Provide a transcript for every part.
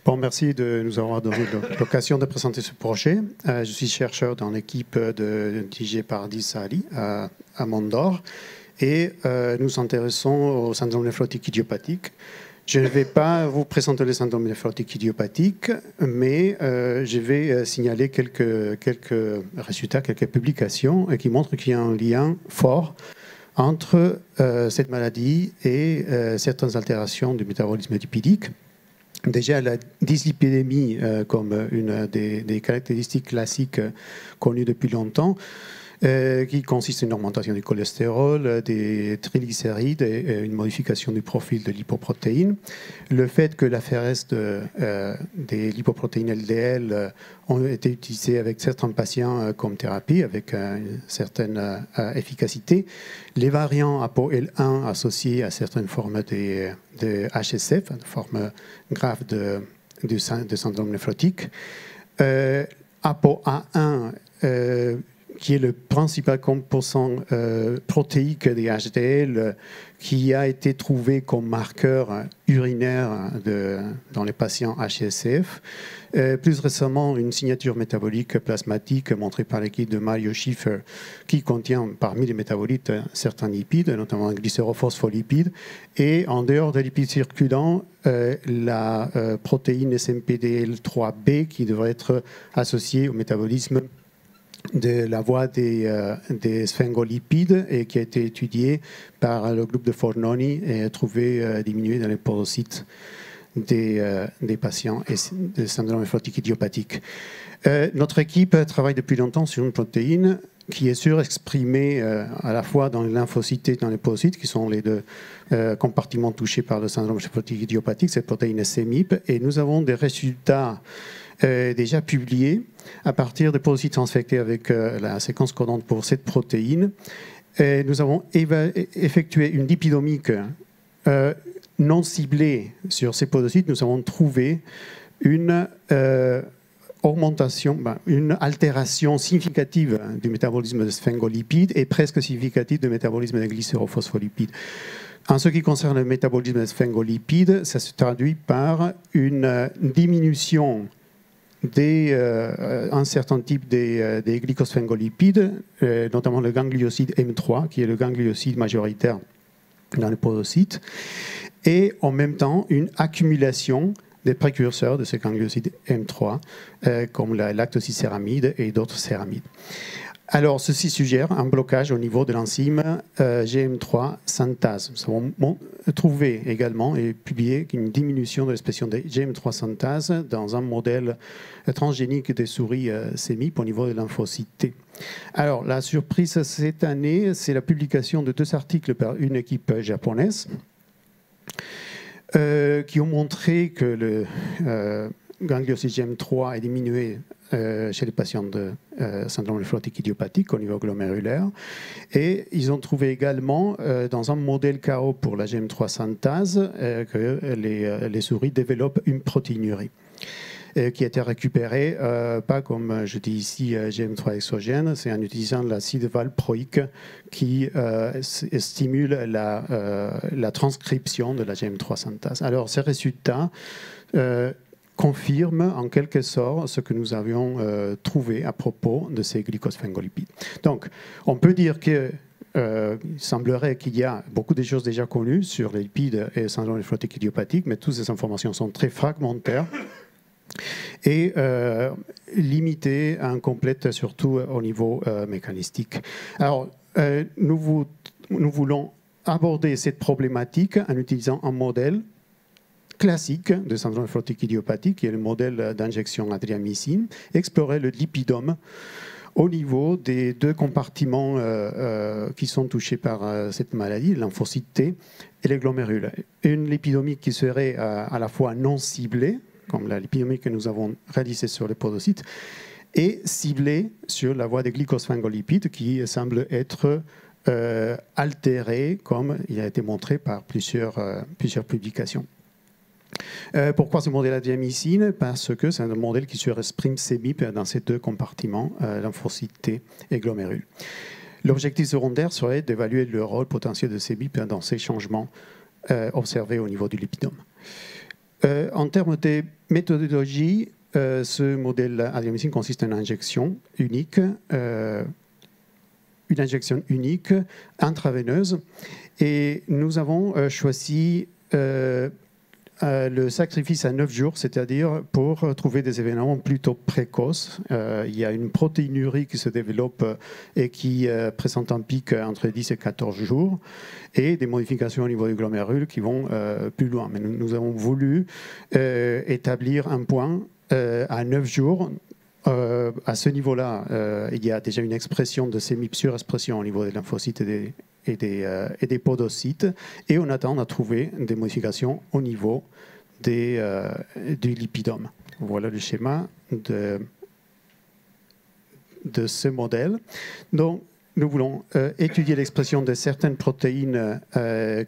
Bon, merci de nous avoir donné l'occasion de présenter ce projet. Je suis chercheur dans l'équipe de DJ Paradis Ali à Mondor et nous nous intéressons au syndrome néphrotique idiopathique. Je ne vais pas vous présenter le syndrome néphrotique idiopathique, mais je vais signaler quelques résultats, quelques publications qui montrent qu'il y a un lien fort entre cette maladie et certaines altérations du métabolisme lipidique. Déjà, la dyslipidémie, comme une des caractéristiques classiques connues depuis longtemps, qui consiste en une augmentation du cholestérol, des triglycérides et une modification du profil de lipoprotéines. Le fait que l'aphérèse des lipoprotéines LDL ont été utilisées avec certains patients comme thérapie, avec une certaine efficacité. Les variants ApoL1 associés à certaines formes de HSF, une forme grave de syndrome néphrotique. ApoA1, qui est le principal composant protéique des HDL, qui a été trouvé comme marqueur urinaire dans les patients HSF. Plus récemment, une signature métabolique plasmatique montrée par l'équipe de Mario Schiffer, qui contient parmi les métabolites certains lipides, notamment un glycérophospholipides. Et en dehors des lipides circulants, la protéine SMPDL3B, qui devrait être associée au métabolisme de la voie des sphingolipides et qui a été étudiée par le groupe de Fornoni et trouvé diminuée dans les podocytes des patients de syndrome néphrotique idiopathique. Notre équipe travaille depuis longtemps sur une protéine qui est surexprimée à la fois dans les lymphocytes et dans les podocytes, qui sont les deux compartiments touchés par le syndrome néphrotique idiopathique, cette protéine CMIP, et nous avons des résultats déjà publié à partir des podocytes transfectés avec la séquence codante pour cette protéine. Et nous avons effectué une lipidomique non ciblée sur ces podocytes. Nous avons trouvé une augmentation, une altération significative du métabolisme des sphingolipides et presque significative du métabolisme des glycérophospholipides. En ce qui concerne le métabolisme des sphingolipides, ça se traduit par une diminution un certain type des glycosphingolipides, notamment le ganglioside M3, qui est le ganglioside majoritaire dans les podocytes, et en même temps une accumulation des précurseurs de ce ganglioside M3, comme la lactosylcéramide et d'autres céramides. Alors, ceci suggère un blocage au niveau de l'enzyme GM3 synthase. Nous avons trouvé également et publié une diminution de l'expression de GM3 synthase dans un modèle transgénique des souris CMIP au niveau de lymphocytes T. Alors, la surprise cette année, c'est la publication de 2 articles par une équipe japonaise qui ont montré que le ganglioside GM3 est diminué chez les patients de syndrome néphrotique idiopathique au niveau glomérulaire. Et ils ont trouvé également, dans un modèle KO pour la GM3 synthase, que les souris développent une protéinurie qui a été récupérée, pas comme je dis ici GM3 exogène, c'est en utilisant l'acide valproïque qui stimule la transcription de la GM3 synthase. Alors ces résultats confirme en quelque sorte ce que nous avions trouvé à propos de ces glycosphingolipides. Donc, on peut dire que il semblerait qu'il y a beaucoup de choses déjà connues sur les lipides et le syndrome néphrotique idiopathique, mais toutes ces informations sont très fragmentaires et limitées, incomplètes, surtout au niveau mécanistique. Alors, nous voulons aborder cette problématique en utilisant un modèle classique de syndrome néphrotique idiopathique, qui est le modèle d'injection adriamycine, explorer le lipidome au niveau des 2 compartiments qui sont touchés par cette maladie, lymphocytes T et les glomérules. Une lipidomie qui serait à la fois non ciblée, comme la lipidomie que nous avons réalisée sur les podocytes, et ciblée sur la voie des glycosphingolipides qui semble être altérée, comme il a été montré par plusieurs publications. Pourquoi ce modèle adriamycine? Parce que c'est un modèle qui surexprime CMIP dans ces 2 compartiments, lymphocytes T et glomérules. L'objectif secondaire serait d'évaluer le rôle potentiel de CMIP dans ces changements observés au niveau du lipidome. En termes de méthodologie, ce modèle adriamycine consiste en une injection unique, intraveineuse. Et nous avons choisi le sacrifice à 9 jours, c'est-à-dire pour trouver des événements plutôt précoces. Il y a une protéinurie qui se développe et qui présente un pic entre 10 et 14 jours, et des modifications au niveau du glomérule qui vont plus loin. Mais nous avons voulu établir un point à 9 jours. À ce niveau-là, il y a déjà une expression de CEMIP surexpression au niveau des lymphocytes et des podocytes, et on attend à trouver des modifications au niveau du lipidome. Voilà le schéma de ce modèle. Donc, nous voulons étudier l'expression de certaines protéines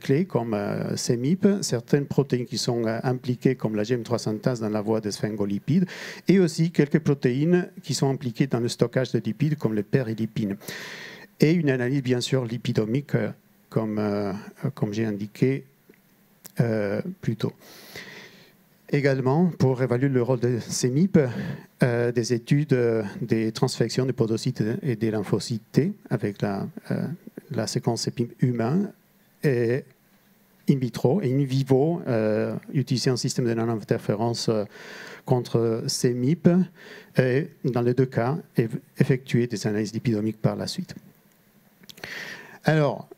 clés comme CEMIP, certaines protéines qui sont impliquées comme la GM3 synthase dans la voie des sphingolipides, et aussi quelques protéines qui sont impliquées dans le stockage de lipides comme les périlipines. Et une analyse bien sûr lipidomique comme j'ai indiqué plus tôt. Également, pour évaluer le rôle de CEMIP, des études des transfections des podocytes et des lymphocytes T avec la séquence CEMIP humain et in vitro et in vivo, utiliser un système de nano-interférence contre CEMIP et, dans les deux cas, effectuer des analyses lipidomiques par la suite. Alors,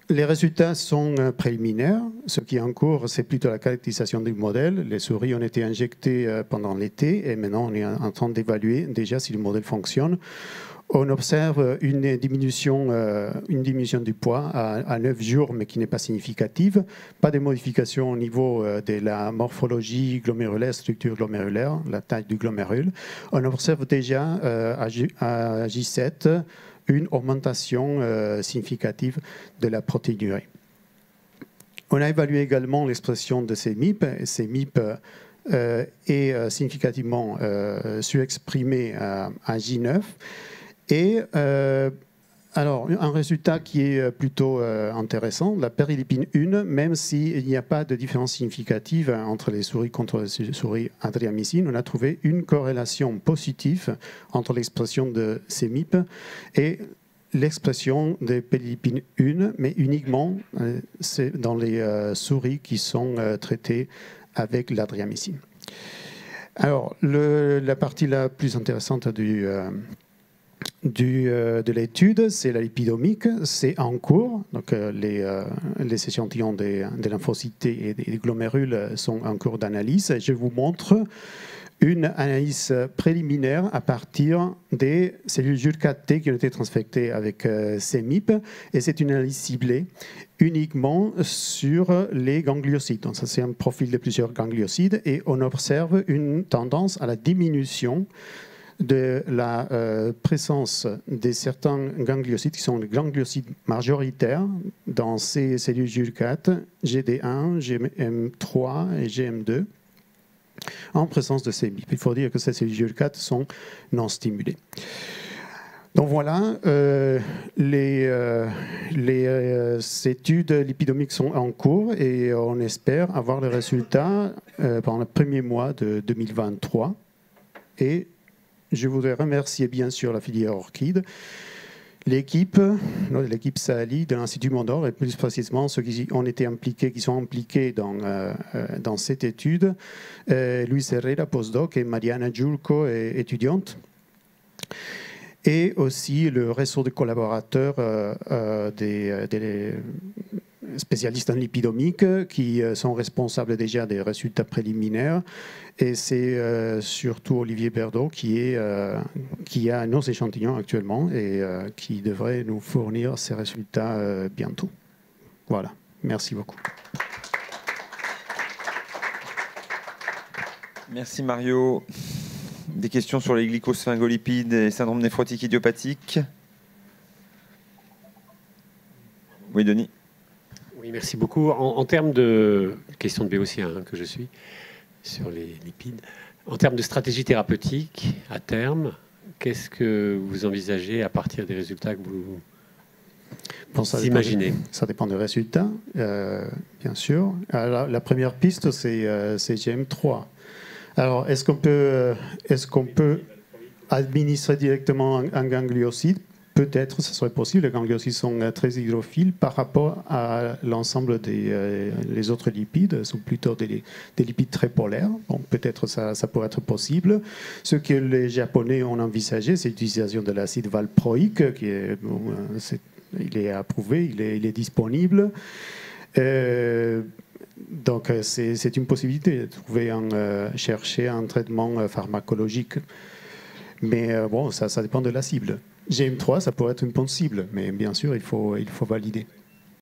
les résultats sont préliminaires. Ce qui est en cours, c'est plutôt la caractérisation du modèle. Les souris ont été injectées pendant l'été et maintenant on est en train d'évaluer déjà si le modèle fonctionne. On observe une diminution du poids à 9 jours, mais qui n'est pas significative. Pas de modification au niveau de la morphologie glomérulaire, structure glomérulaire, la taille du glomérule. On observe déjà à J7 une augmentation significative de la protéinurie. On a évalué également l'expression de CEMIP. CEMIP est significativement surexprimé à J9. Et alors, un résultat qui est plutôt intéressant, la périlipine 1, même s'il n'y a pas de différence significative entre les souris contre les souris adriamycine, on a trouvé une corrélation positive entre l'expression de CEMIP et l'expression de périlipine 1, mais uniquement dans les souris qui sont traitées avec l'adriamycine. Alors, la partie la plus intéressante de l'étude, c'est la lipidomique, c'est en cours. Donc, les échantillons des lymphocytes et des glomérules sont en cours d'analyse. Je vous montre une analyse préliminaire à partir des cellules JUL4T qui ont été transfectées avec CEMIP, et c'est une analyse ciblée uniquement sur les gangliocytes. Donc, ça, c'est un profil de plusieurs gangliocytes, et on observe une tendance à la diminution de la présence de certains gangliocytes qui sont les gangliocytes majoritaires dans ces cellules JUL4, GD1, GM3 et GM2, en présence de CEMIP. Il faut dire que ces cellules JUL4 sont non stimulées. Donc voilà, les études lipidomiques sont en cours et on espère avoir les résultats pendant le premier mois de 2023. Et je voudrais remercier bien sûr la filière Orchid, l'équipe Saali de l'Institut Mondor, et plus précisément ceux qui ont été impliqués, qui sont impliqués dans cette étude, Luis Herrera, postdoc, et Mariana Giulco, étudiante, et aussi le réseau de collaborateurs des spécialistes en lipidomique qui sont responsables déjà des résultats préliminaires. Et c'est surtout Olivier Berdo qui a nos échantillons actuellement et qui devrait nous fournir ces résultats bientôt. Voilà, merci beaucoup. Merci Mario. Des questions sur les glycosphingolipides et syndrome néphrotique idiopathique? Oui, Denis. Oui, merci beaucoup. En termes de question de béotien que je suis sur les lipides, en termes de stratégie thérapeutique à terme, qu'est-ce que vous envisagez à partir des résultats que Bon, s'imaginer. Ça dépend des résultats, bien sûr. Alors, la première piste, c'est GM3. Alors, est-ce qu'on peut administrer directement un ganglioside? Peut-être, ce serait possible. Les gangliosides sont très hydrophiles par rapport à l'ensemble des autres lipides, sont plutôt des lipides très polaires. Bon, peut-être ça pourrait être possible. Ce que les Japonais ont envisagé, c'est l'utilisation de l'acide valproïque, il est approuvé, il est disponible. Donc, c'est une possibilité de chercher un traitement pharmacologique. Mais bon, ça dépend de la cible. GM3, ça pourrait être une bonne cible, mais bien sûr, il faut valider.